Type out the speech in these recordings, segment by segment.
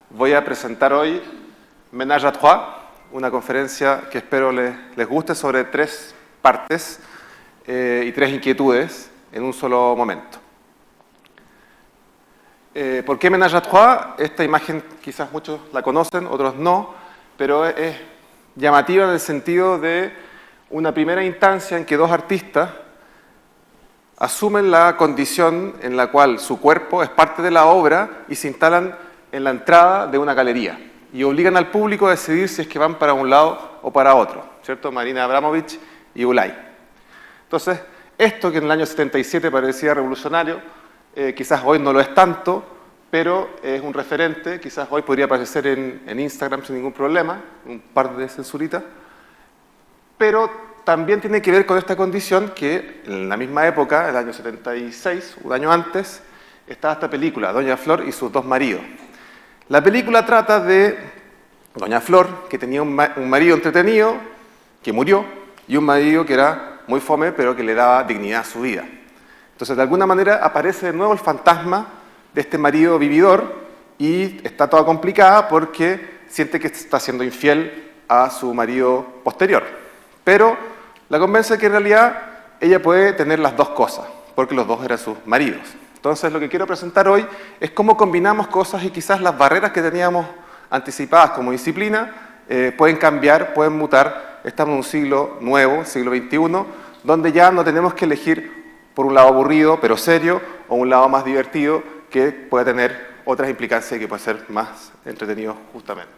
Voy a presentar hoy Ménage à Trois, una conferencia que espero les guste sobre 3 partes y 3 inquietudes en un solo momento. ¿Por qué Ménage à Trois? Esta imagen quizás muchos la conocen, otros no, pero es llamativa en el sentido de una primera instancia en que 2 artistas asumen la condición en la cual su cuerpo es parte de la obra y se instalan en la entrada de una galería y obligan al público a decidir si es que van para un lado o para otro, ¿cierto? Marina Abramovich y Ulay. Entonces, esto que en el año 77 parecía revolucionario, quizás hoy no lo es tanto, pero es un referente, quizás hoy podría aparecer en Instagram sin ningún problema, un par de censuritas, pero también tiene que ver con esta condición que en la misma época, el año 76, un año antes, estaba esta película, Doña Flor y sus 2 maridos. La película trata de Doña Flor, que tenía un marido entretenido, que murió, y un marido que era muy fome, pero que le daba dignidad a su vida. Entonces, de alguna manera, aparece de nuevo el fantasma de este marido vividor y está toda complicada porque siente que está siendo infiel a su marido posterior. Pero la convence de que en realidad ella puede tener las 2 cosas, porque los 2 eran sus maridos. Entonces, lo que quiero presentar hoy es cómo combinamos cosas y quizás las barreras que teníamos anticipadas como disciplina pueden cambiar, pueden mutar. Estamos en un siglo nuevo, siglo XXI, donde ya no tenemos que elegir por un lado aburrido pero serio o un lado más divertido que puede tener otras implicancias y que puede ser más entretenido justamente.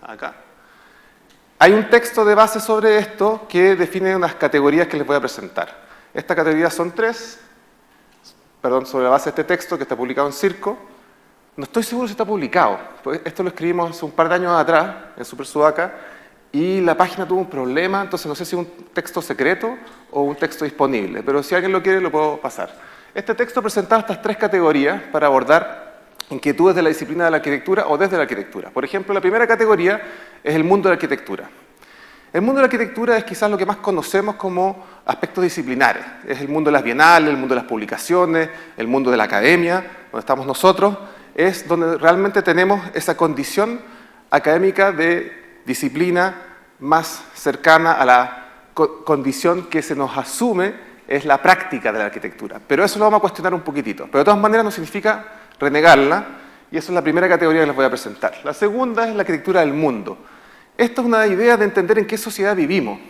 Acá. Hay un texto de base sobre esto que define unas categorías que les voy a presentar. Estas categorías son 3, sobre la base de este texto que está publicado en Circo. No estoy seguro si está publicado, porque esto lo escribimos hace un par de años atrás en Super Sudaca y la página tuvo un problema, entonces no sé si es un texto secreto o un texto disponible, pero si alguien lo quiere lo puedo pasar. Este texto presentaba estas 3 categorías para abordar inquietudes de la disciplina de la arquitectura o desde la arquitectura. Por ejemplo, la primera categoría es el mundo de la arquitectura. El mundo de la arquitectura es quizás lo que más conocemos como aspectos disciplinares. Es el mundo de las bienales, el mundo de las publicaciones, el mundo de la academia, donde estamos nosotros. Es donde realmente tenemos esa condición académica de disciplina más cercana a la condición que se nos asume es la práctica de la arquitectura. Pero eso lo vamos a cuestionar un poquitito. Pero de todas maneras no significa renegarla, y esa es la primera categoría que les voy a presentar. La segunda es la arquitectura del mundo. Esto es una idea de entender en qué sociedad vivimos,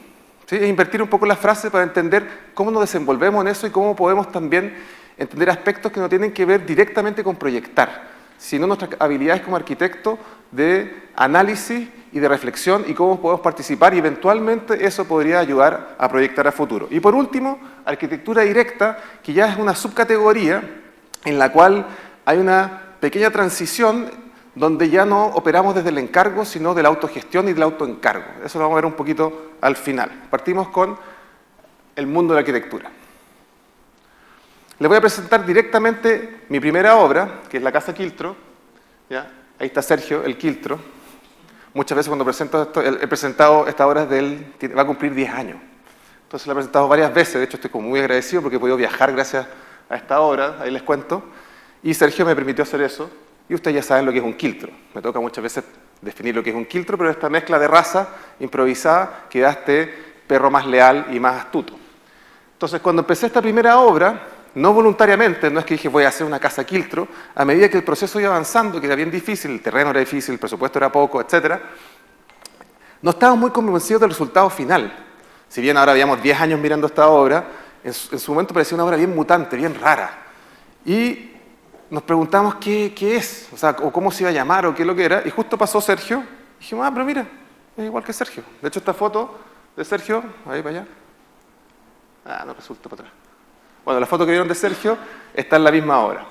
¿sí? E invertir un poco la frase para entender cómo nos desenvolvemos en eso y cómo podemos también entender aspectos que no tienen que ver directamente con proyectar, sino nuestras habilidades como arquitectos de análisis y de reflexión y cómo podemos participar y eventualmente eso podría ayudar a proyectar a futuro. Y por último, arquitectura directa, que ya es una subcategoría en la cual hay una pequeña transición donde ya no operamos desde el encargo, sino de la autogestión y del autoencargo. Eso lo vamos a ver un poquito al final. Partimos con el mundo de la arquitectura. Les voy a presentar directamente mi primera obra, que es la Casa Quiltro. ¿Ya? Ahí está Sergio, el Quiltro. Muchas veces cuando presento esto, he presentado esta obra de él, va a cumplir 10 años. Entonces la he presentado varias veces, de hecho estoy como muy agradecido porque he podido viajar gracias a esta obra, ahí les cuento. Y Sergio me permitió hacer eso. Y ustedes ya saben lo que es un quiltro. Me toca muchas veces definir lo que es un quiltro, pero esta mezcla de raza improvisada que da este perro más leal y más astuto. Entonces, cuando empecé esta primera obra, no voluntariamente, no es que dije voy a hacer una casa quiltro, a medida que el proceso iba avanzando, que era bien difícil, el terreno era difícil, el presupuesto era poco, etc., no estábamos muy convencidos del resultado final. Si bien ahora habíamos 10 años mirando esta obra, en su momento parecía una obra bien mutante, bien rara. Y nos preguntamos qué es, o sea, o cómo se iba a llamar, o qué es lo que era, y justo pasó Sergio, y dijimos, pero mira, es igual que Sergio. De hecho, esta foto de Sergio, ahí para allá, no resulta para atrás. Bueno, la foto que vieron de Sergio está en la misma obra.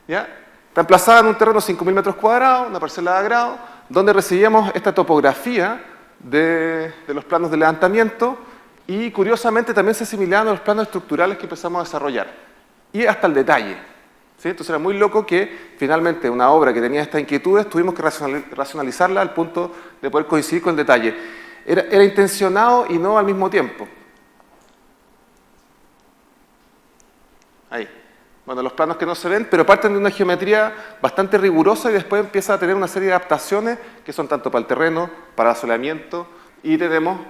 ¿Ya? Está emplazada en un terreno de 5.000 metros cuadrados, una parcela de agrado, donde recibíamos esta topografía de los planos de levantamiento, y curiosamente también se asimilaban a los planos estructurales que empezamos a desarrollar, y hasta el detalle. ¿Sí? Entonces era muy loco que finalmente una obra que tenía estas inquietudes tuvimos que racionalizarla al punto de poder coincidir con el detalle. Era intencionado y no al mismo tiempo. Ahí. bueno, los planos que no se ven, pero parten de una geometría bastante rigurosa y después empieza a tener una serie de adaptaciones que son tanto para el terreno, para el asoleamiento, y tenemos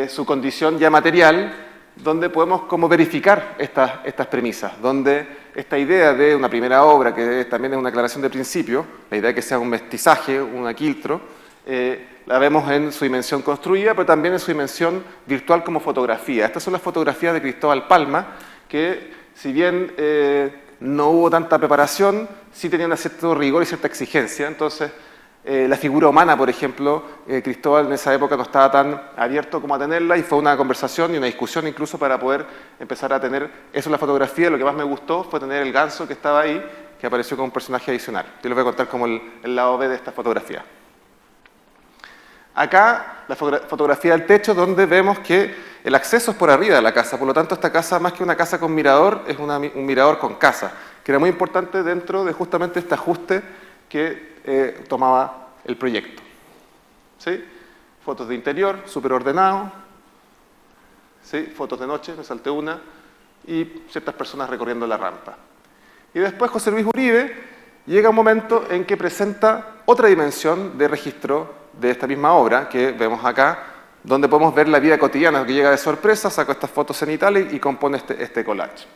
su condición ya material, donde podemos como verificar estas premisas, donde esta idea de una primera obra, que también es una aclaración de principio, la idea de que sea un mestizaje, un aquiltro, la vemos en su dimensión construida, pero también en su dimensión virtual como fotografía. Estas son las fotografías de Cristóbal Palma, que si bien no hubo tanta preparación, sí tenían cierto rigor y cierta exigencia. Entonces, la figura humana, por ejemplo, Cristóbal en esa época no estaba tan abierto como a tenerla, y fue una conversación y una discusión incluso para poder empezar a tener eso en la fotografía. Lo que más me gustó fue tener el ganso que estaba ahí, que apareció como un personaje adicional. Yo les voy a contar como el lado B de esta fotografía. Acá, la fotografía del techo, donde vemos que el acceso es por arriba de la casa, por lo tanto esta casa, más que una casa con mirador, es un mirador con casa, que era muy importante dentro de justamente este ajuste que tomaba el proyecto. ¿Sí? Fotos de interior, súper ordenado. ¿Sí? Fotos de noche, me salté una, y ciertas personas recorriendo la rampa. Y después José Luis Uribe llega un momento en que presenta otra dimensión de registro de esta misma obra que vemos acá, donde podemos ver la vida cotidiana, que llega de sorpresa, saca estas fotos cenitales y compone este collage.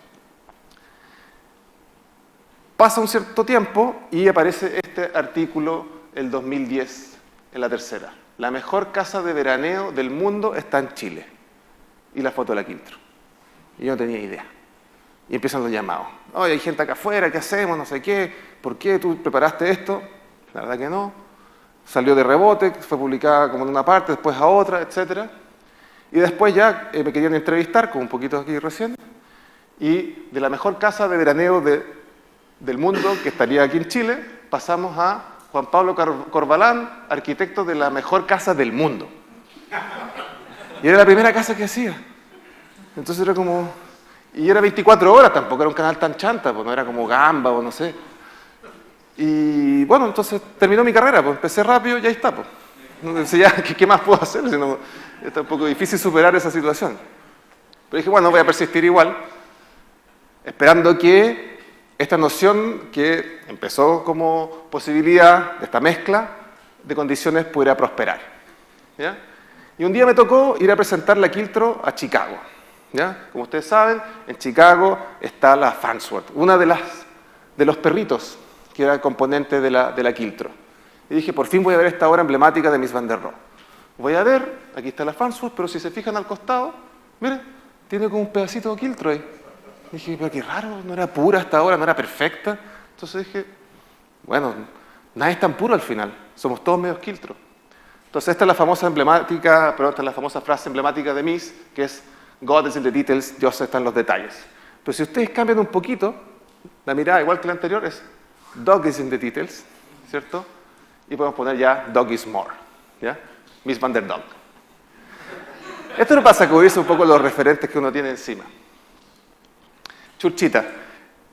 Pasa un cierto tiempo y aparece este artículo, el 2010, en La Tercera. La mejor casa de veraneo del mundo está en Chile. Y la foto del aquiltro. Y yo no tenía idea. Y empiezan los llamados. Oye, hay gente acá afuera, ¿qué hacemos? No sé qué. ¿Por qué tú preparaste esto? La verdad que no. Salió de rebote, fue publicada como en una parte, después a otra, etc. Y después ya me querían entrevistar, como un poquito aquí recién, y de la mejor casa de veraneo del mundo, que estaría aquí en Chile, pasamos a Juan Pablo Corbalán, arquitecto de la mejor casa del mundo. Y era la primera casa que hacía. Entonces era como... Y era 24 horas, tampoco era un canal tan chanta, pues no era como Gamba o no sé. Y bueno, entonces terminó mi carrera, pues empecé rápido y ahí está, pues. Entonces ya, ¿qué más puedo hacer? Si no, está un poco difícil superar esa situación. Pero dije, bueno, voy a persistir igual, esperando que esta noción que empezó como posibilidad de esta mezcla de condiciones pudiera prosperar. ¿Ya? Y un día me tocó ir a presentar la Quiltro a Chicago. ¿Ya? Como ustedes saben, en Chicago está la Farnsworth, una de los perritos que era el componente de la Quiltro. Y dije, por fin voy a ver esta obra emblemática de Mies van der Rohe. Voy a ver, aquí está la Farnsworth, pero si se fijan al costado, miren, tiene como un pedacito de Quiltro ahí. Y dije, pero qué raro, no era pura hasta ahora, no era perfecta. Entonces dije, bueno, nadie es tan puro al final, somos todos medios Quiltro. Entonces esta es la famosa frase emblemática de Mies, que es God is in the details, Dios está en los detalles. Pero si ustedes cambian un poquito, la mirada igual que la anterior es Dog is in the details, ¿cierto? Y podemos poner ya Dog is more, ¿ya? Mies van der Dog. Esto no pasa que hubiese un poco los referentes que uno tiene encima. Churchita.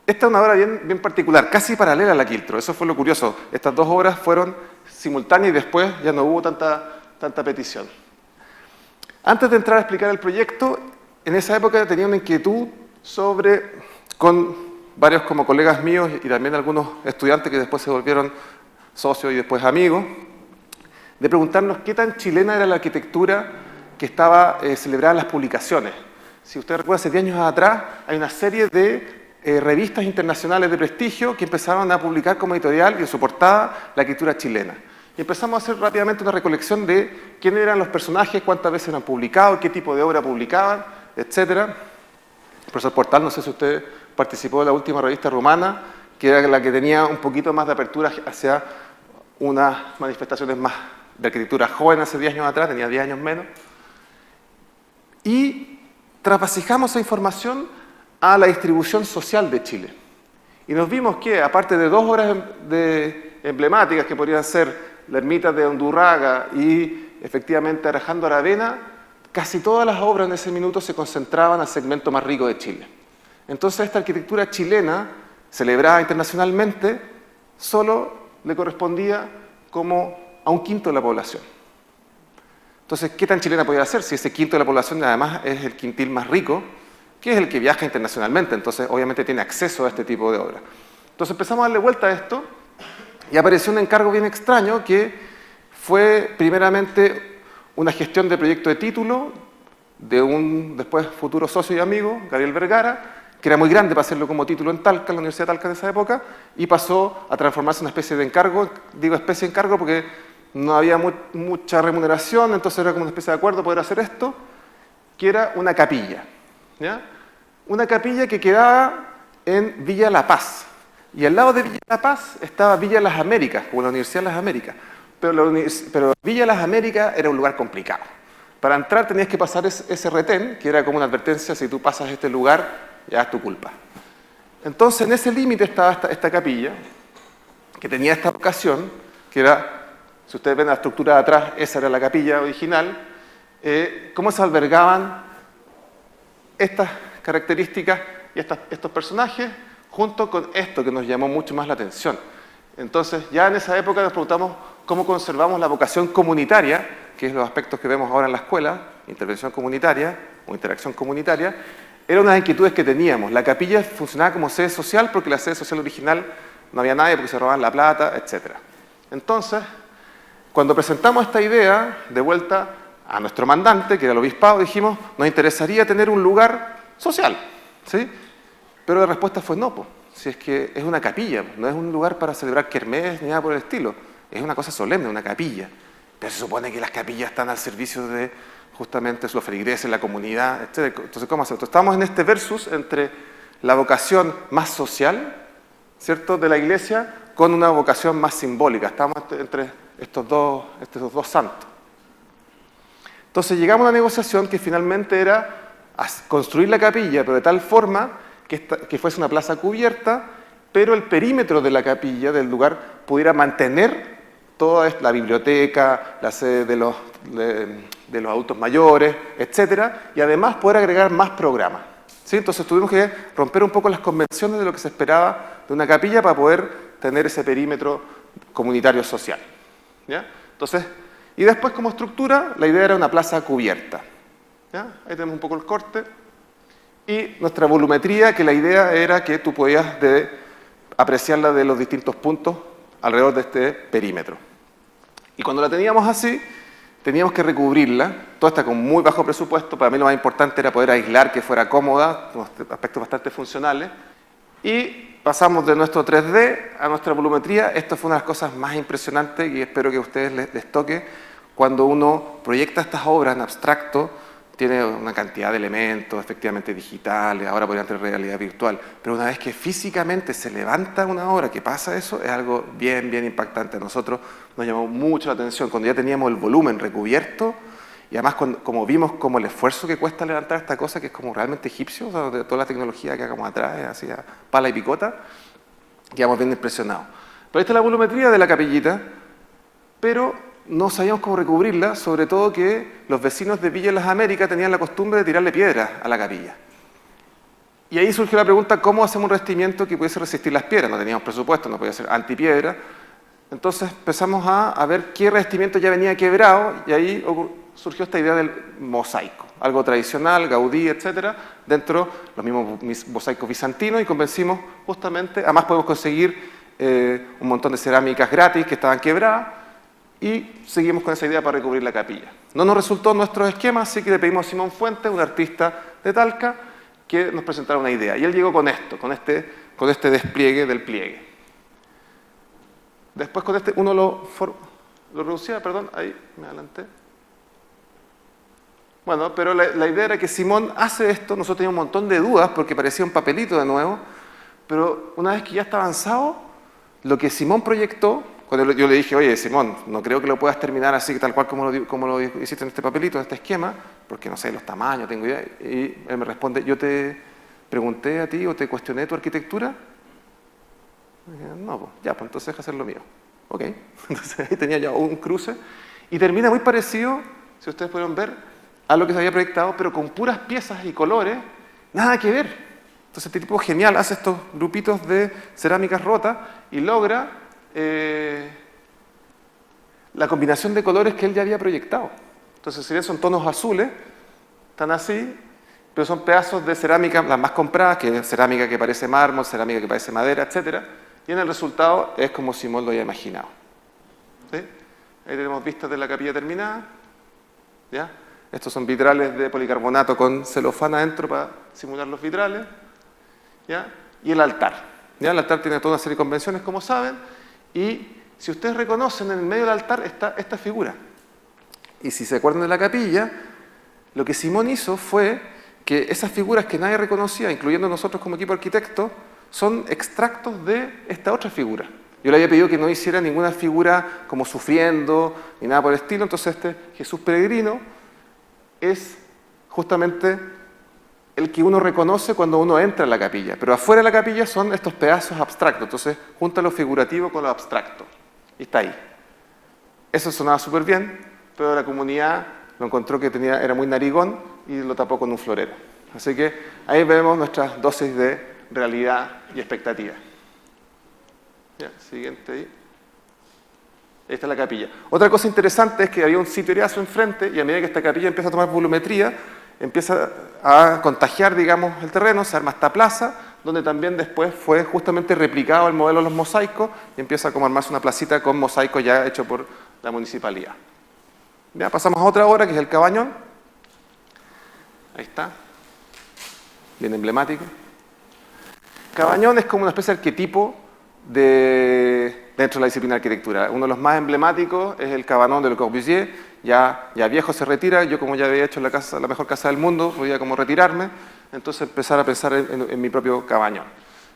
Esta es una obra bien particular, casi paralela a la Quiltro. Eso fue lo curioso. Estas dos obras fueron simultáneas y después ya no hubo tanta petición. Antes de entrar a explicar el proyecto, en esa época tenía una inquietud con varios como colegas míos y también algunos estudiantes que después se volvieron socios y después amigos, de preguntarnos qué tan chilena era la arquitectura que estaba celebrada en las publicaciones. Si usted recuerda, hace 10 años atrás hay una serie de revistas internacionales de prestigio que empezaron a publicar como editorial y en su portada la arquitectura chilena. Y empezamos a hacer rápidamente una recolección de quiénes eran los personajes, cuántas veces eran publicados, qué tipo de obra publicaban, etc. El profesor Portal, no sé si usted participó de la última revista rumana, que era la que tenía un poquito más de apertura hacia unas manifestaciones más de arquitectura joven hace 10 años atrás, tenía 10 años menos. Y trasvasijamos esa información a la distribución social de Chile. Y nos vimos que, aparte de dos obras emblemáticas que podrían ser la ermita de Undurraga y efectivamente Alejandro Aravena, casi todas las obras en ese minuto se concentraban al segmento más rico de Chile. Entonces esta arquitectura chilena, celebrada internacionalmente, solo le correspondía como a un quinto de la población. Entonces, ¿qué tan chilena podía ser si ese quinto de la población además es el quintil más rico? que es el que viaja internacionalmente, entonces obviamente tiene acceso a este tipo de obras. Entonces empezamos a darle vuelta a esto y apareció un encargo bien extraño que fue primeramente una gestión de proyecto de título de un después futuro socio y amigo, Gabriel Vergara, que era muy grande para hacerlo como título en Talca, en la Universidad de Talca de esa época, y pasó a transformarse en una especie de encargo, digo especie de encargo porque no había mucha remuneración, entonces era como una especie de acuerdo poder hacer esto, que era una capilla, ¿ya? Una capilla que quedaba en Villa La Paz, y al lado de Villa La Paz estaba Villa Las Américas, como la Universidad de Las Américas, pero Villa Las Américas era un lugar complicado. Para entrar tenías que pasar ese retén, que era como una advertencia, si tú pasas este lugar, ya es tu culpa. Entonces, en ese límite estaba esta capilla, que tenía esta vocación, que era, si ustedes ven la estructura de atrás, esa era la capilla original, cómo se albergaban estas características y estos personajes, junto con esto que nos llamó mucho más la atención. Entonces, ya en esa época nos preguntamos cómo conservamos la vocación comunitaria, que es los aspectos que vemos ahora en la escuela, intervención comunitaria o interacción comunitaria, eran unas inquietudes que teníamos. La capilla funcionaba como sede social porque la sede social original no había nadie porque se robaban la plata, etc. Entonces, cuando presentamos esta idea de vuelta a nuestro mandante, que era el obispado, dijimos, nos interesaría tener un lugar social, ¿sí? Pero la respuesta fue no, po. Si es que es una capilla, no es un lugar para celebrar kermés ni nada por el estilo, es una cosa solemne, una capilla. Pero se supone que las capillas están al servicio de justamente los feligreses, la comunidad, etc. Entonces, ¿cómo hacemos? Estamos en este versus entre la vocación más social, ¿cierto?, de la Iglesia, con una vocación más simbólica. Estamos entre estos dos santos. Entonces llegamos a una negociación que finalmente era construir la capilla, pero de tal forma que fuese una plaza cubierta, pero el perímetro de la capilla, del lugar, pudiera mantener toda la biblioteca, la sede de los adultos mayores, etcétera, y además poder agregar más programas, ¿sí? Entonces tuvimos que romper un poco las convenciones de lo que se esperaba de una capilla para poder tener ese perímetro comunitario social, ¿ya? Entonces, y después como estructura, la idea era una plaza cubierta, ¿ya? Ahí tenemos un poco el corte. Y nuestra volumetría, que la idea era que tú podías apreciarla de los distintos puntos alrededor de este perímetro. Y cuando la teníamos así, teníamos que recubrirla, todo está con muy bajo presupuesto, para mí lo más importante era poder aislar, que fuera cómoda, unos aspectos bastante funcionales, y pasamos de nuestro 3D a nuestra volumetría. Esto fue una de las cosas más impresionantes y espero que a ustedes les toque. Cuando uno proyecta estas obras en abstracto, tiene una cantidad de elementos efectivamente digitales, ahora podrían tener realidad virtual, pero una vez que físicamente se levanta una obra, que pasa eso, es algo bien, bien impactante. A nosotros nos llamó mucho la atención cuando ya teníamos el volumen recubierto y además como vimos como el esfuerzo que cuesta levantar esta cosa que es como realmente egipcio, o sea, de toda la tecnología que hagamos atrás, así a pala y picota, quedamos bien impresionados. Pero esta es la volumetría de la capillita, pero no sabíamos cómo recubrirla, sobre todo que los vecinos de Villa Las Américas tenían la costumbre de tirarle piedras a la capilla. Y ahí surgió la pregunta, ¿cómo hacemos un revestimiento que pudiese resistir las piedras? No teníamos presupuesto, no podía ser antipiedra. Entonces empezamos a ver qué revestimiento ya venía quebrado, y ahí surgió esta idea del mosaico, algo tradicional, Gaudí, etcétera, dentro los mismos mosaicos bizantinos, y convencimos justamente, además podemos conseguir un montón de cerámicas gratis que estaban quebradas, y seguimos con esa idea para recubrir la capilla. No nos resultó nuestro esquema, así que le pedimos a Simón Fuentes, un artista de Talca, que nos presentara una idea. Y él llegó con esto, con este despliegue del pliegue. Después con este, uno lo reducía, perdón, ahí me adelanté. Bueno, pero la idea era que Simón hace esto, nosotros teníamos un montón de dudas porque parecía un papelito de nuevo, pero una vez que ya está avanzado, lo que Simón proyectó, cuando yo le dije, oye, Simón, no creo que lo puedas terminar así, tal cual como lo hiciste en este papelito, en este esquema, porque no sé los tamaños, tengo idea. Y él me responde, yo te pregunté a ti o te cuestioné tu arquitectura. Y dije, no, pues, ya, pues entonces deja hacer lo mío. Ok, entonces ahí tenía ya un cruce. Y termina muy parecido, si ustedes pudieron ver, a lo que se había proyectado, pero con puras piezas y colores, nada que ver. Entonces este tipo genial hace estos grupitos de cerámicas rotas y logra la combinación de colores que él ya había proyectado. Entonces, si bien son tonos azules, están así, pero son pedazos de cerámica, las más compradas, que es cerámica que parece mármol, cerámica que parece madera, etc. Y en el resultado es como Simón lo había imaginado. ¿Sí? Ahí tenemos vistas de la capilla terminada. ¿Ya? Estos son vitrales de policarbonato con celofán adentro para simular los vitrales. ¿Ya? Y el altar. ¿Ya? El altar tiene toda una serie de convenciones, como saben, y si ustedes reconocen, en el medio del altar está esta figura. Y si se acuerdan de la capilla, lo que Simón hizo fue que esas figuras que nadie reconocía, incluyendo nosotros como equipo arquitecto, son extractos de esta otra figura. Yo le había pedido que no hiciera ninguna figura como sufriendo, ni nada por el estilo, entonces este Jesús peregrino es justamente el que uno reconoce cuando uno entra en la capilla, pero afuera de la capilla son estos pedazos abstractos, entonces junta lo figurativo con lo abstracto, y está ahí. Eso sonaba súper bien, pero la comunidad lo encontró que era muy narigón y lo tapó con un florero. Así que ahí vemos nuestras dosis de realidad y expectativa. Ya, siguiente ahí. Ahí está la capilla. Otra cosa interesante es que había un sitioriazo enfrente y a medida que esta capilla empieza a tomar volumetría, empieza a contagiar, digamos, el terreno, se arma esta plaza, donde también después fue justamente replicado el modelo de los mosaicos y empieza como a armarse una placita con mosaicos ya hecho por la municipalidad. Ya, pasamos a otra obra que es el Cabañón. Ahí está. Bien emblemático. Cabañón es como una especie de arquetipo dentro de la disciplina de arquitectura. Uno de los más emblemáticos es el Cabanon de Le Corbusier. Ya viejo se retira, yo como ya había hecho la mejor casa del mundo, podía como retirarme, entonces empezar a pensar en mi propio cabañón.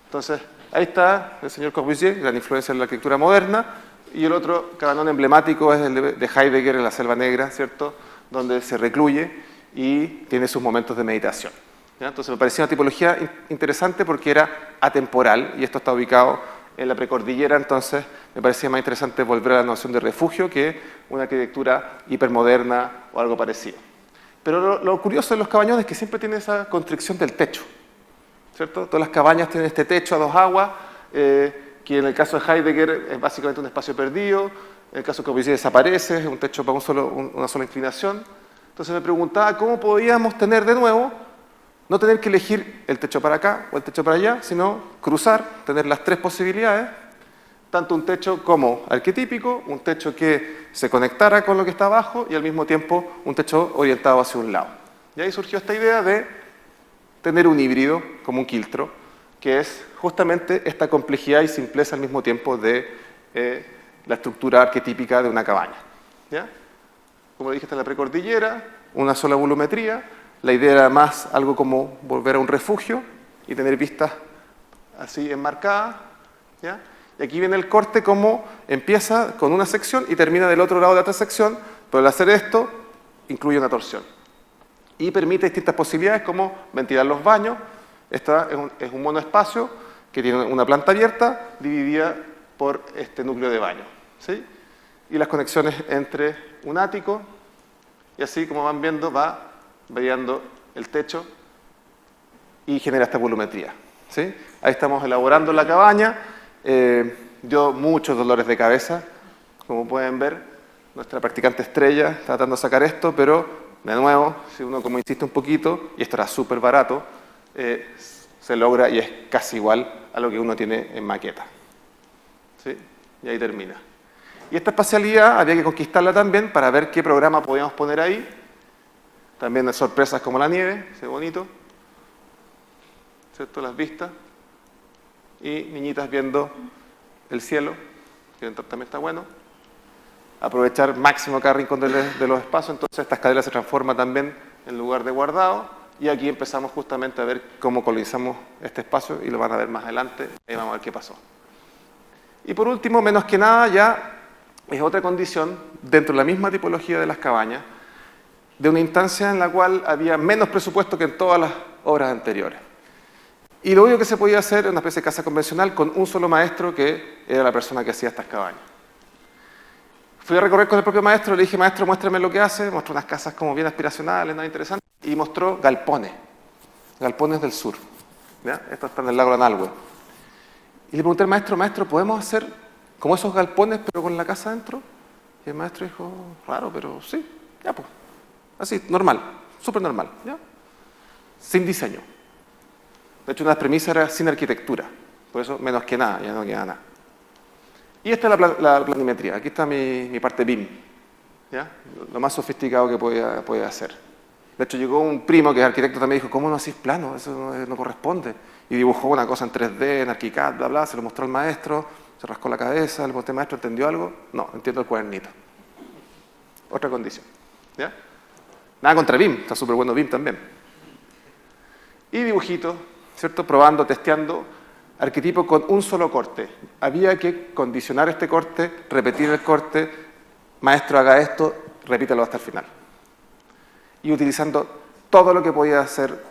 Entonces, ahí está el señor Corbusier, gran influencia en la arquitectura moderna, y el otro cabañón emblemático es el de Heidegger en la Selva Negra, ¿cierto?, donde se recluye y tiene sus momentos de meditación. ¿Ya? Entonces me parecía una tipología interesante porque era atemporal, y esto está ubicado en la precordillera, entonces me parecía más interesante volver a la noción de refugio que una arquitectura hipermoderna o algo parecido. Pero lo curioso de los cabañones es que siempre tiene esa constricción del techo, ¿cierto? Todas las cabañas tienen este techo a dos aguas, que en el caso de Heidegger es básicamente un espacio perdido, en el caso de Corbusier desaparece, es un techo para una sola inclinación. Entonces me preguntaba cómo podíamos tener de nuevo, no tener que elegir el techo para acá o el techo para allá, sino cruzar, tener las tres posibilidades, tanto un techo como arquetípico, un techo que se conectara con lo que está abajo y al mismo tiempo un techo orientado hacia un lado. Y ahí surgió esta idea de tener un híbrido, como un quiltro, que es justamente esta complejidad y simpleza al mismo tiempo de la estructura arquetípica de una cabaña. ¿Ya? Como dije, está en la precordillera, una sola volumetría. La idea era más algo como volver a un refugio y tener vistas así enmarcadas. ¿Ya? Y aquí viene el corte como empieza con una sección y termina del otro lado de otra sección, pero al hacer esto incluye una torsión. Y permite distintas posibilidades como ventilar los baños. Esta es un monoespacio que tiene una planta abierta dividida por este núcleo de baño. ¿Sí? Y las conexiones entre un ático, y así como van viendo va variando el techo y genera esta volumetría. ¿Sí? Ahí estamos elaborando la cabaña. Dio muchos dolores de cabeza, como pueden ver, nuestra practicante estrella está tratando de sacar esto, pero de nuevo, si uno como insiste un poquito, y esto era súper barato, se logra y es casi igual a lo que uno tiene en maqueta. ¿Sí? Y ahí termina. Y esta espacialidad había que conquistarla también para ver qué programa podíamos poner ahí. También sorpresas como la nieve, ese bonito, ¿cierto? Las vistas. Y niñitas viendo el cielo, que también está bueno. Aprovechar máximo cada rincón de los espacios, entonces esta escalera se transforma también en lugar de guardado. Y aquí empezamos justamente a ver cómo colonizamos este espacio y lo van a ver más adelante. Ahí vamos a ver qué pasó. Y por último, menos que nada, ya es otra condición dentro de la misma tipología de las cabañas, de una instancia en la cual había menos presupuesto que en todas las obras anteriores. Y lo único que se podía hacer era una especie de casa convencional con un solo maestro que era la persona que hacía estas cabañas. Fui a recorrer con el propio maestro, le dije, maestro, muéstrame lo que hace, mostró unas casas como bien aspiracionales, nada interesante, y mostró galpones del sur. ¿Ya? Estos están en el lago Lanalhue. Y le pregunté al maestro, ¿podemos hacer como esos galpones pero con la casa adentro? Y el maestro dijo, raro, pero sí, ya pues. Así, normal, súper normal. ¿Ya? sin diseño. De hecho, una de las premisas era sin arquitectura. Por eso, menos que nada, ya no queda nada. Y esta es la planimetría. Aquí está mi parte BIM. ¿Ya? Lo más sofisticado que podía hacer. De hecho, llegó un primo que es arquitecto también y dijo, ¿cómo no hacís plano? Eso no corresponde. Y dibujó una cosa en 3D, en ArchiCAD, bla, bla, se lo mostró al maestro, se rascó la cabeza, le mostré, maestro, ¿entendió algo? No, entiendo el cuadernito. Otra condición. ¿Ya? Nada contra BIM, está súper bueno BIM también. Y dibujito, ¿cierto? Probando, testeando, arquetipo con un solo corte. Había que condicionar este corte, repetir el corte, maestro haga esto, repítalo hasta el final. Y utilizando todo lo que podía ser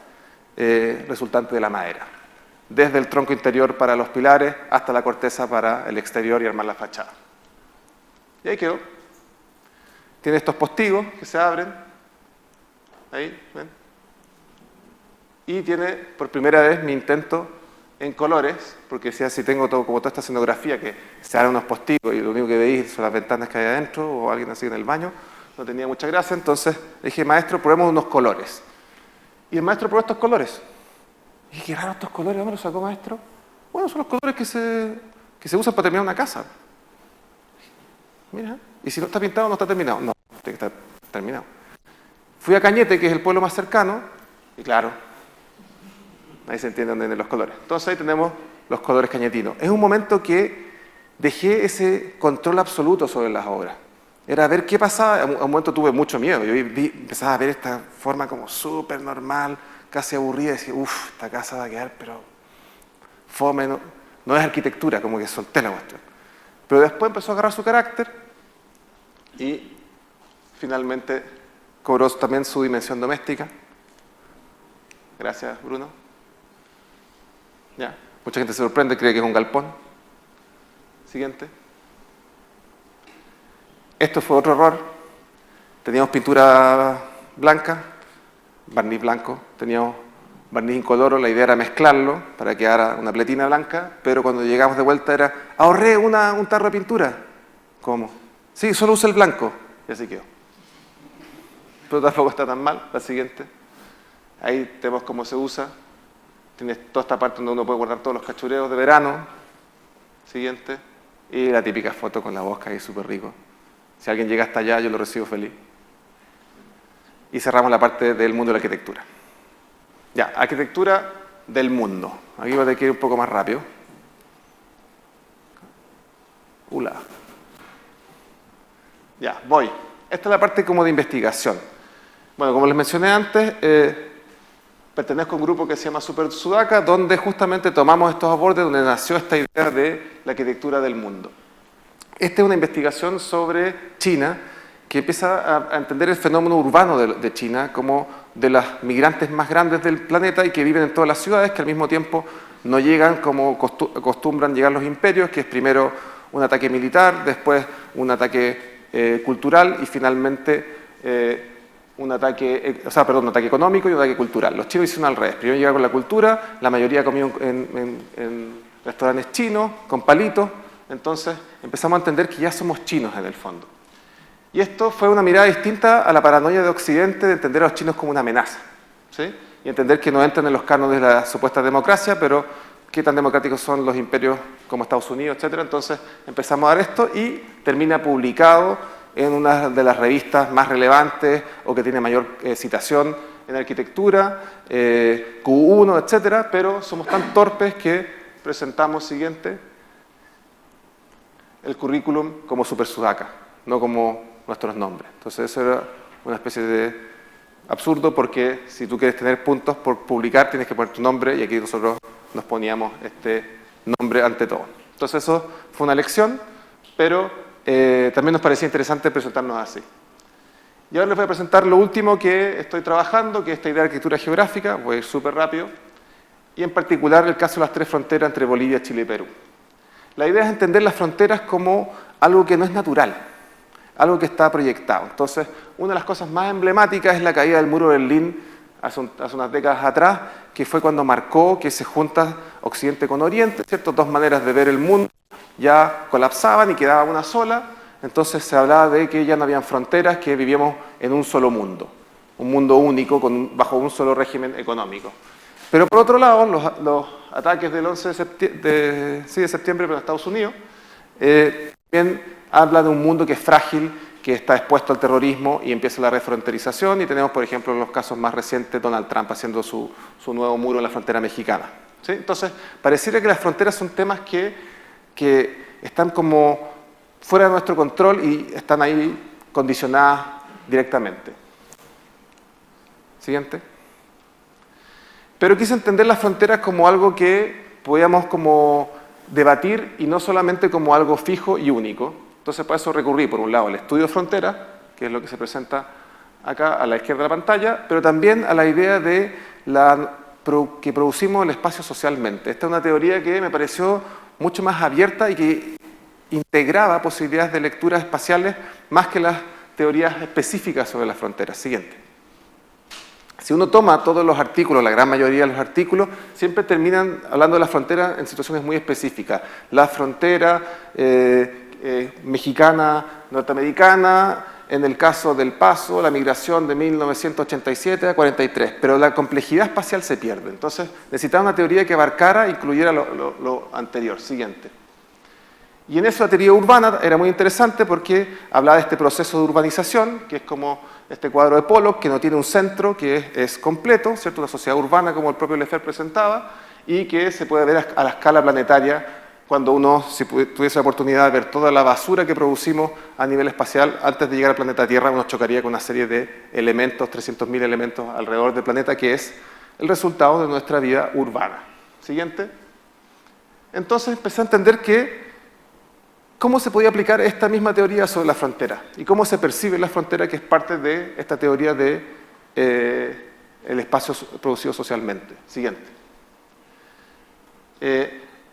resultante de la madera. Desde el tronco interior para los pilares hasta la corteza para el exterior y armar la fachada. Y ahí quedó. Tiene estos postigos que se abren. Ahí, ¿ven? Y tiene por primera vez mi intento en colores, porque si tengo como toda esta escenografía que se abren unos postigos y lo único que veis son las ventanas que hay adentro o alguien así en el baño, no tenía mucha gracia, entonces dije, maestro, probemos unos colores. Y el maestro probó estos colores. Y dije, qué raro estos colores, ¿dónde los sacó, maestro? Bueno, son los colores que se usan para terminar una casa. Mira, y si no está pintado, no está terminado. No, tiene que estar terminado. Fui a Cañete, que es el pueblo más cercano, y claro, ahí se entienden dónde los colores. Entonces ahí tenemos los colores cañetinos. Es un momento que dejé ese control absoluto sobre las obras. Era ver qué pasaba. A un momento tuve mucho miedo. Yo empezaba a ver esta forma como súper normal, casi aburrida, y decía, uff, esta casa va a quedar, pero fome, no es arquitectura, como que solté la cuestión. Pero después empezó a agarrar su carácter y finalmente cobró también su dimensión doméstica. Gracias, Bruno. Ya. Mucha gente se sorprende, cree que es un galpón. Siguiente. Esto fue otro error. Teníamos pintura blanca, barniz blanco, teníamos barniz incoloro, la idea era mezclarlo para que quedara una pletina blanca, pero cuando llegamos de vuelta era, ahorré un tarro de pintura. ¿Cómo? Sí, solo usé el blanco. Y así quedó. Pero tampoco está tan mal. La siguiente. Ahí tenemos cómo se usa. Tienes toda esta parte donde uno puede guardar todos los cachureos de verano. Siguiente. Y la típica foto con la bosca ahí súper rico. Si alguien llega hasta allá, yo lo recibo feliz. Y cerramos la parte del mundo de la arquitectura. Ya, arquitectura del mundo. Aquí voy a tener que ir un poco más rápido. Ya, voy. Esta es la parte como de investigación. Bueno, como les mencioné antes, pertenezco a un grupo que se llama Super Sudaca, donde justamente tomamos estos abordes, donde nació esta idea de la arquitectura del mundo. Esta es una investigación sobre China, que empieza a entender el fenómeno urbano de China como de las migrantes más grandes del planeta y que viven en todas las ciudades, que al mismo tiempo no llegan como acostumbran llegar los imperios, que es primero un ataque militar, después un ataque cultural y finalmente un ataque económico y un ataque cultural. Los chinos hicieron al revés. Primero llegaron con la cultura, la mayoría comió en restaurantes chinos, con palitos. Entonces empezamos a entender que ya somos chinos en el fondo. Y esto fue una mirada distinta a la paranoia de Occidente de entender a los chinos como una amenaza, ¿sí? Y entender que no entran en los cánones de la supuesta democracia, pero qué tan democráticos son los imperios como Estados Unidos, etc. Entonces empezamos a dar esto y termina publicado en una de las revistas más relevantes o que tiene mayor citación en arquitectura, Q1, etc. Pero somos tan torpes que presentamos, siguiente, el currículum como Super Sudaca, no como nuestros nombres. Entonces eso era una especie de absurdo porque si tú quieres tener puntos por publicar tienes que poner tu nombre y aquí nosotros nos poníamos este nombre ante todo. Entonces eso fue una lección, pero también nos parecía interesante presentarnos así. Y ahora les voy a presentar lo último que estoy trabajando, que es esta idea de arquitectura geográfica, voy a ir súper rápido, y en particular el caso de las tres fronteras entre Bolivia, Chile y Perú. La idea es entender las fronteras como algo que no es natural, algo que está proyectado. Entonces, una de las cosas más emblemáticas es la caída del muro de Berlín hace unas décadas atrás, que fue cuando marcó que se junta Occidente con Oriente, ¿cierto? Dos maneras de ver el mundo ya colapsaban y quedaba una sola. Entonces se hablaba de que ya no habían fronteras, que vivíamos en un solo mundo. un mundo único bajo un solo régimen económico. Pero por otro lado, los ataques del 11 de septiembre en Estados Unidos también habla de un mundo que es frágil, que está expuesto al terrorismo y empieza la refronterización, y tenemos, por ejemplo, en los casos más recientes, Donald Trump haciendo su nuevo muro en la frontera mexicana. ¿Sí? Entonces, pareciera que las fronteras son temas que están como fuera de nuestro control y están ahí condicionadas directamente. Siguiente. Pero quise entender las fronteras como algo que podíamos como debatir y no solamente como algo fijo y único. Entonces, para eso recurrí, por un lado, al estudio de frontera, que es lo que se presenta acá a la izquierda de la pantalla, pero también a la idea de que producimos el espacio socialmente. Esta es una teoría que me pareció mucho más abierta y que integraba posibilidades de lecturas espaciales más que las teorías específicas sobre las fronteras. Siguiente. Si uno toma todos los artículos, la gran mayoría de los artículos, siempre terminan hablando de la frontera en situaciones muy específicas. La frontera mexicana, norteamericana, en el caso del Paso, la migración de 1987 a 43, pero la complejidad espacial se pierde. Entonces, necesitaba una teoría que abarcara e incluyera lo anterior. Siguiente. Y en eso la teoría urbana era muy interesante porque hablaba de este proceso de urbanización, que es como este cuadro de Pollock, que no tiene un centro, que es completo, ¿cierto? Una sociedad urbana, como el propio Lefebvre presentaba, y que se puede ver a la escala planetaria cuando uno, si tuviese la oportunidad de ver toda la basura que producimos a nivel espacial, antes de llegar al planeta Tierra, uno chocaría con una serie de elementos, 300.000 elementos alrededor del planeta, que es el resultado de nuestra vida urbana. Siguiente. Entonces empecé a entender cómo se podía aplicar esta misma teoría sobre la frontera y cómo se percibe la frontera, que es parte de esta teoría de el espacio producido socialmente. Siguiente.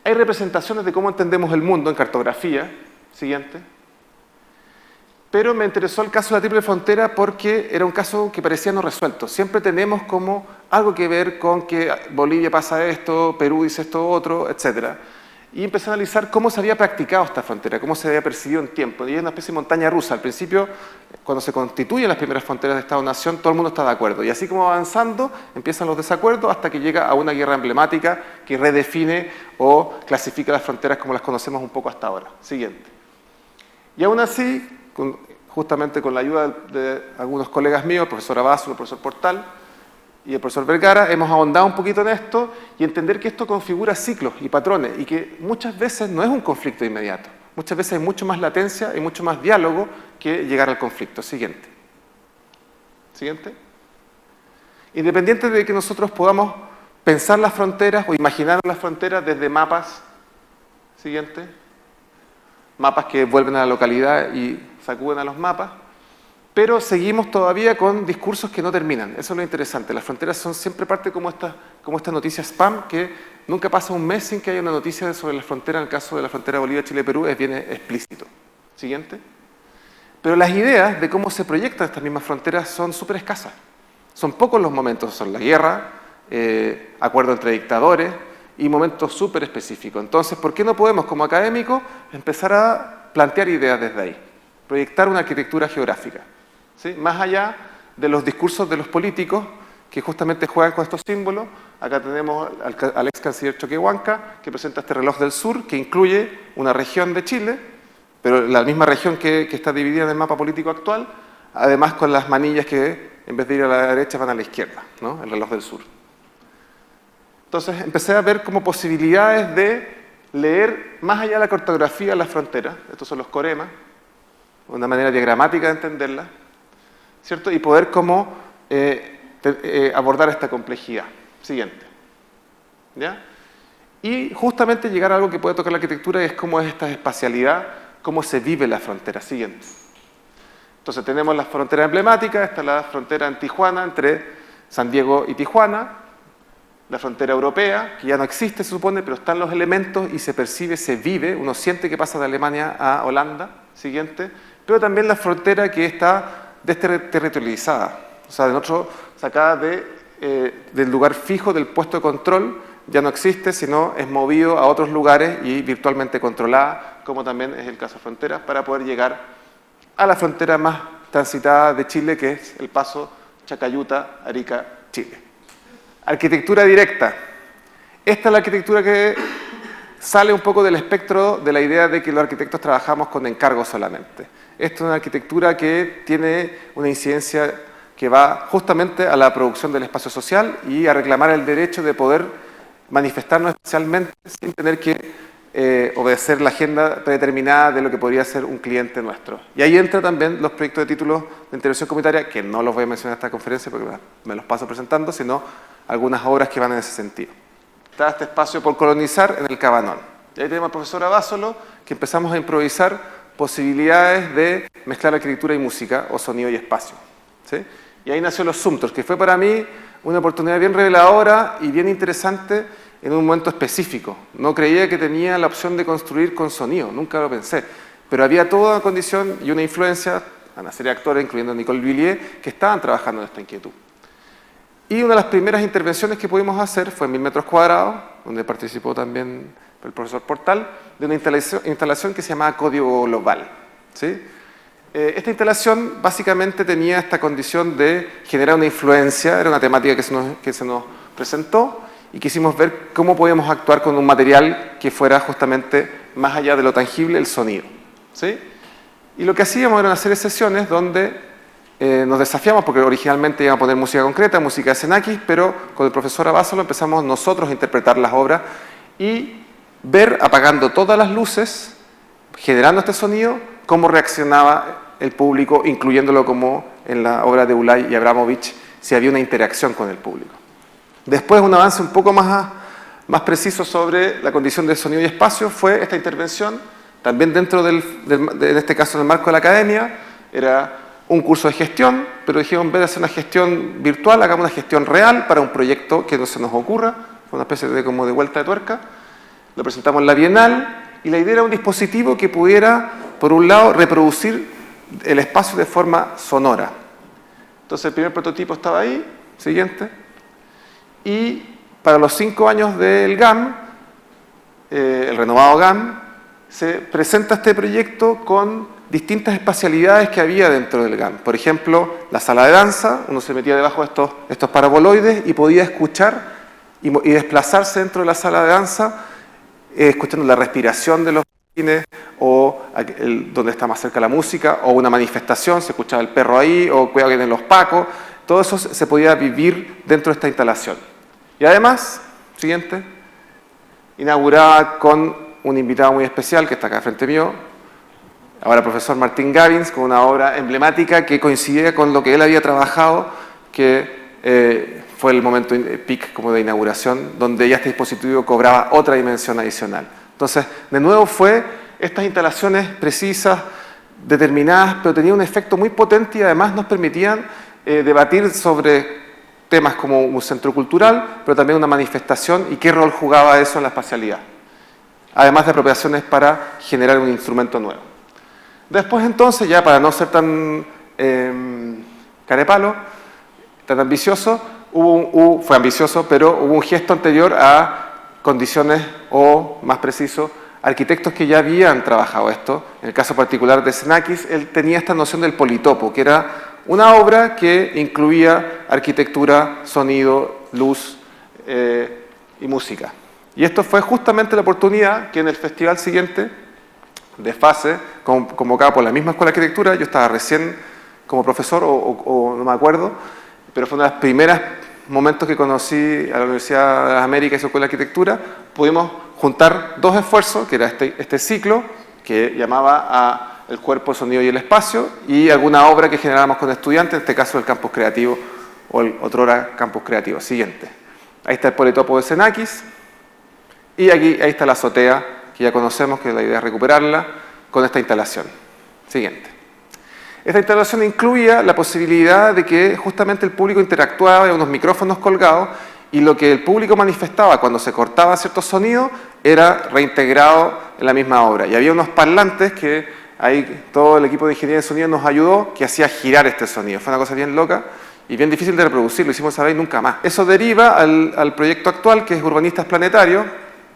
Hay representaciones de cómo entendemos el mundo en cartografía. Siguiente. Pero me interesó el caso de la triple frontera porque era un caso que parecía no resuelto. Siempre tenemos como algo que ver con que Bolivia pasa esto, Perú dice esto otro, etcétera. Y empecé a analizar cómo se había practicado esta frontera, cómo se había percibido en tiempo. Y es una especie de montaña rusa. Al principio, cuando se constituyen las primeras fronteras de Estado-Nación, todo el mundo está de acuerdo. Y así como avanzando, empiezan los desacuerdos hasta que llega a una guerra emblemática que redefine o clasifica las fronteras como las conocemos un poco hasta ahora. Siguiente. Y aún así, justamente con la ayuda de algunos colegas míos, el profesor Abazo, el profesor Portal y el profesor Vergara, hemos ahondado un poquito en esto y entender que esto configura ciclos y patrones y que muchas veces no es un conflicto inmediato. Muchas veces hay mucho más latencia y mucho más diálogo que llegar al conflicto. Siguiente. Siguiente. Independiente de que nosotros podamos pensar las fronteras o imaginar las fronteras desde mapas. Siguiente. Mapas que vuelven a la localidad y sacuden a los mapas. Pero seguimos todavía con discursos que no terminan. Eso es lo interesante. Las fronteras son siempre parte como esta noticia spam, que nunca pasa un mes sin que haya una noticia sobre la frontera. En el caso de la frontera Bolivia-Chile-Perú es bien explícito. Siguiente. Pero las ideas de cómo se proyectan estas mismas fronteras son súper escasas. Son pocos los momentos. Son la guerra, acuerdo entre dictadores y momentos súper específicos. Entonces, ¿por qué no podemos, como académicos, empezar a plantear ideas desde ahí? Proyectar una arquitectura geográfica. ¿Sí? Más allá de los discursos de los políticos que justamente juegan con estos símbolos. Acá tenemos al ex canciller Choquehuanca, que presenta este reloj del sur, que incluye una región de Chile, pero la misma región que está dividida en el mapa político actual, además con las manillas que en vez de ir a la derecha van a la izquierda, ¿no? El reloj del sur. Entonces empecé a ver como posibilidades de leer más allá de la cartografía de las fronteras. Estos son los coremas, una manera diagramática de entenderla, ¿cierto? Y poder como abordar esta complejidad. Siguiente. ¿Ya? Y justamente llegar a algo que puede tocar la arquitectura y es cómo es esta espacialidad, cómo se vive la frontera. Siguiente. Entonces tenemos la frontera emblemática, esta es la frontera en Tijuana, entre San Diego y Tijuana, la frontera europea, que ya no existe, se supone, pero están los elementos y se percibe, se vive, uno siente que pasa de Alemania a Holanda. Siguiente. Pero también la frontera que está desterritorializada, o sea, de otro, sacada del lugar fijo del puesto de control, ya no existe, sino es movido a otros lugares y virtualmente controlada, como también es el caso de fronteras, para poder llegar a la frontera más transitada de Chile, que es el paso Chacayuta, Arica, Chile. Arquitectura directa. Esta es la arquitectura que sale un poco del espectro de la idea de que los arquitectos trabajamos con encargos solamente. Esta es una arquitectura que tiene una incidencia que va justamente a la producción del espacio social y a reclamar el derecho de poder manifestarnos especialmente sin tener que obedecer la agenda predeterminada de lo que podría ser un cliente nuestro. Y ahí entra también los proyectos de títulos de intervención comunitaria, que no los voy a mencionar en esta conferencia porque me los paso presentando, sino algunas obras que van en ese sentido. Está este espacio por colonizar en el Cabanón. Y ahí tenemos al profesor Abásolo, que empezamos a improvisar posibilidades de mezclar arquitectura y música, o sonido y espacio. ¿Sí? Y ahí nació Los Sumptors, que fue para mí una oportunidad bien reveladora y bien interesante en un momento específico. No creía que tenía la opción de construir con sonido, nunca lo pensé. Pero había toda una condición y una influencia, a una serie de actores, incluyendo a Nicole Villiers, que estaban trabajando en esta inquietud. Y una de las primeras intervenciones que pudimos hacer fue en 1000 metros cuadrados, donde participó también el profesor Portal, de una instalación que se llamaba Código Global. ¿Sí? Esta instalación básicamente tenía esta condición de generar una influencia, era una temática que se nos presentó, y quisimos ver cómo podíamos actuar con un material que fuera justamente más allá de lo tangible, el sonido. ¿Sí? Y lo que hacíamos era una serie de sesiones donde nos desafiamos, porque originalmente íbamos a poner música concreta, música de Xenakis, pero con el profesor Abásolo empezamos nosotros a interpretar las obras y ver, apagando todas las luces, generando este sonido, cómo reaccionaba el público, incluyéndolo como en la obra de Ulay y Abramovich, si había una interacción con el público. Después, un avance un poco más preciso sobre la condición de sonido y espacio fue esta intervención, también dentro en este caso en el marco de la academia, era un curso de gestión, pero dijimos, en vez de hacer una gestión virtual, hagamos una gestión real para un proyecto que no se nos ocurra, fue una especie de como de vuelta de tuerca. Lo presentamos en la Bienal y la idea era un dispositivo que pudiera, por un lado, reproducir el espacio de forma sonora. Entonces el primer prototipo estaba ahí, siguiente, y para los 5 años del GAM, el renovado GAM, se presenta este proyecto con distintas espacialidades que había dentro del GAM. Por ejemplo, la sala de danza, uno se metía debajo de estos paraboloides y podía escuchar y desplazarse dentro de la sala de danza, escuchando la respiración de los cines, o donde está más cerca la música, o una manifestación, se escuchaba el perro ahí, o cuidado que vienen los pacos. Todo eso se podía vivir dentro de esta instalación. Y además, siguiente, inaugurada con un invitado muy especial que está acá frente mío, ahora el profesor Martín Gavins, con una obra emblemática que coincidía con lo que él había trabajado, que fue el momento peak como de inauguración, donde ya este dispositivo cobraba otra dimensión adicional. Entonces, de nuevo fue estas instalaciones precisas, determinadas, pero tenían un efecto muy potente y además nos permitían debatir sobre temas como un centro cultural, pero también una manifestación y qué rol jugaba eso en la espacialidad. Además de apropiaciones para generar un instrumento nuevo. Después entonces, ya para no ser tan carepalo, tan ambicioso, fue ambicioso, pero hubo un gesto anterior a condiciones, o más preciso, arquitectos que ya habían trabajado esto. En el caso particular de Xenakis, él tenía esta noción del politopo, que era una obra que incluía arquitectura, sonido, luz y música. Y esto fue justamente la oportunidad que en el festival siguiente, de FASE, convocado por la misma Escuela de Arquitectura, yo estaba recién como profesor, o no me acuerdo, pero fue uno de los primeros momentos que conocí a la Universidad de las Américas y su Escuela de Arquitectura. Pudimos juntar dos esfuerzos, que era este ciclo, que llamaba a el cuerpo, el sonido y el espacio, y alguna obra que generáramos con estudiantes, en este caso el campus creativo, o el otrora campus creativo. Siguiente. Ahí está el politopo de Xenakis, y ahí está la azotea, que ya conocemos, que la idea es recuperarla, con esta instalación. Siguiente. Esta instalación incluía la posibilidad de que justamente el público interactuaba, en unos micrófonos colgados, y lo que el público manifestaba cuando se cortaba ciertos sonidos era reintegrado en la misma obra. Y había unos parlantes que ahí todo el equipo de ingeniería de sonido nos ayudó, que hacía girar este sonido. Fue una cosa bien loca y bien difícil de reproducir, lo hicimos esa vez y nunca más. Eso deriva al proyecto actual, que es Urbanistas Planetarios,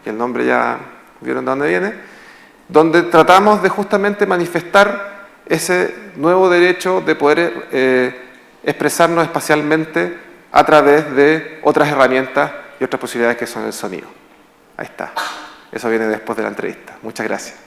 que el nombre ya vieron de dónde viene, donde tratamos de justamente manifestar ese nuevo derecho de poder expresarnos espacialmente a través de otras herramientas y otras posibilidades que son el sonido. Ahí está. Eso viene después de la entrevista. Muchas gracias.